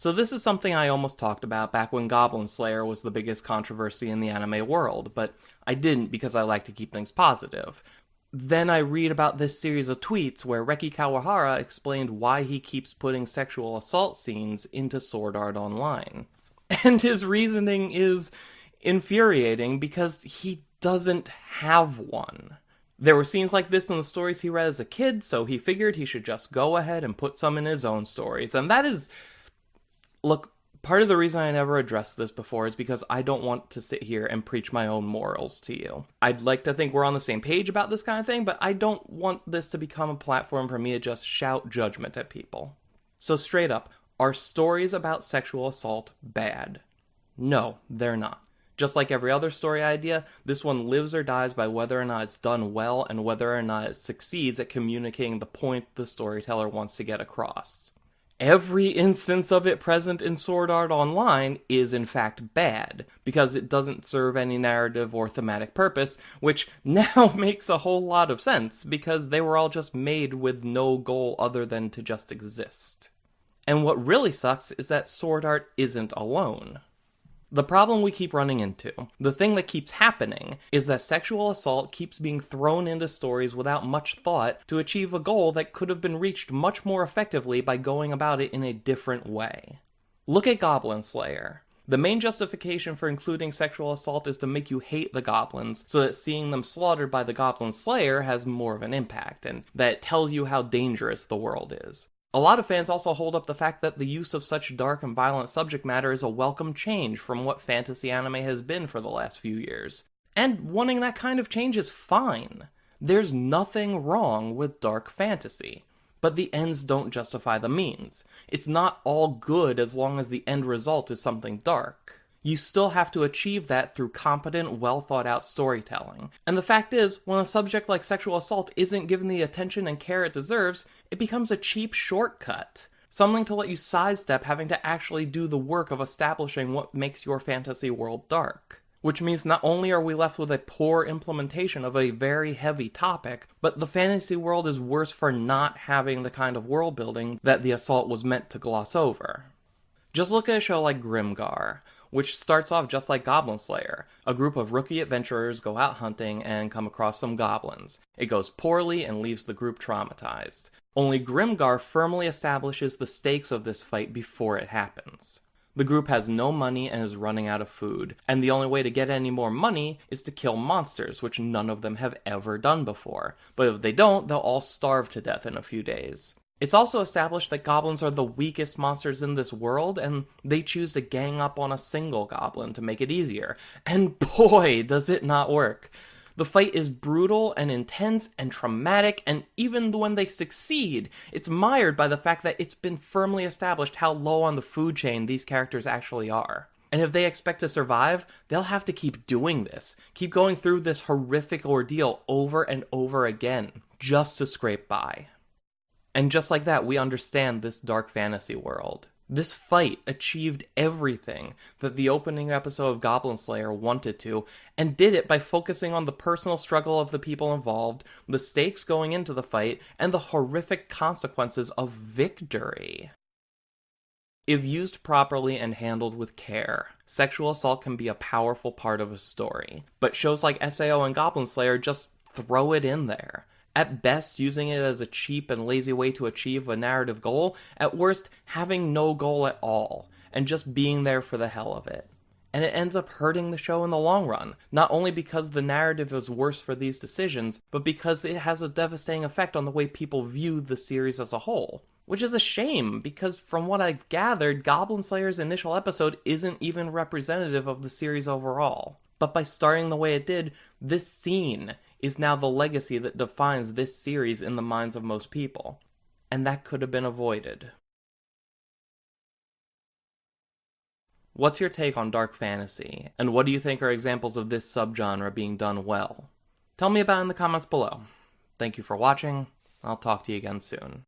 So this is something I almost talked about back when Goblin Slayer was the biggest controversy in the anime world, but I didn't because I like to keep things positive. Then I read about this series of tweets where Reki Kawahara explained why he keeps putting sexual assault scenes into Sword Art Online. And his reasoning is infuriating because he doesn't have one. There were scenes like this in the stories he read as a kid, so he figured he should just go ahead and put some in his own stories. And that is... Look, part of the reason I never addressed this before is because I don't want to sit here and preach my own morals to you. I'd like to think we're on the same page about this kind of thing, but I don't want this to become a platform for me to just shout judgment at people. So straight up, are stories about sexual assault bad? No, they're not. Just like every other story idea, this one lives or dies by whether or not it's done well and whether or not it succeeds at communicating the point the storyteller wants to get across. Every instance of it present in Sword Art Online is in fact bad, because it doesn't serve any narrative or thematic purpose, which now makes a whole lot of sense, because they were all just made with no goal other than to just exist. And what really sucks is that Sword Art isn't alone. The problem we keep running into, the thing that keeps happening, is that sexual assault keeps being thrown into stories without much thought to achieve a goal that could have been reached much more effectively by going about it in a different way. Look at Goblin Slayer. The main justification for including sexual assault is to make you hate the goblins, so that seeing them slaughtered by the Goblin Slayer has more of an impact, and that it tells you how dangerous the world is. A lot of fans also hold up the fact that the use of such dark and violent subject matter is a welcome change from what fantasy anime has been for the last few years. And wanting that kind of change is fine. There's nothing wrong with dark fantasy. But the ends don't justify the means. It's not all good as long as the end result is something dark. You still have to achieve that through competent, well-thought-out storytelling. And the fact is, when a subject like sexual assault isn't given the attention and care it deserves, it becomes a cheap shortcut. Something to let you sidestep having to actually do the work of establishing what makes your fantasy world dark. Which means not only are we left with a poor implementation of a very heavy topic, but the fantasy world is worse for not having the kind of world building that the assault was meant to gloss over. Just look at a show like Grimgar, which starts off just like Goblin Slayer. A group of rookie adventurers go out hunting and come across some goblins. It goes poorly and leaves the group traumatized. Only Grimgar firmly establishes the stakes of this fight before it happens. The group has no money and is running out of food, and the only way to get any more money is to kill monsters, which none of them have ever done before. But if they don't, they'll all starve to death in a few days. It's also established that goblins are the weakest monsters in this world, and they choose to gang up on a single goblin to make it easier. And boy, does it not work. The fight is brutal and intense and traumatic, and even when they succeed, it's mired by the fact that it's been firmly established how low on the food chain these characters actually are. And if they expect to survive, they'll have to keep doing this, keep going through this horrific ordeal over and over again, just to scrape by. And just like that, we understand this dark fantasy world. This fight achieved everything that the opening episode of Goblin Slayer wanted to, and did it by focusing on the personal struggle of the people involved, the stakes going into the fight, and the horrific consequences of victory. If used properly and handled with care, sexual assault can be a powerful part of a story. But shows like SAO and Goblin Slayer just throw it in there. At best, using it as a cheap and lazy way to achieve a narrative goal. At worst, having no goal at all, and just being there for the hell of it. And it ends up hurting the show in the long run, not only because the narrative is worse for these decisions, but because it has a devastating effect on the way people view the series as a whole. Which is a shame, because from what I've gathered, Goblin Slayer's initial episode isn't even representative of the series overall. But by starting the way it did, this scene is now the legacy that defines this series in the minds of most people. And that could have been avoided. What's your take on dark fantasy, and what do you think are examples of this subgenre being done well? Tell me about it in the comments below. Thank you for watching. I'll talk to you again soon.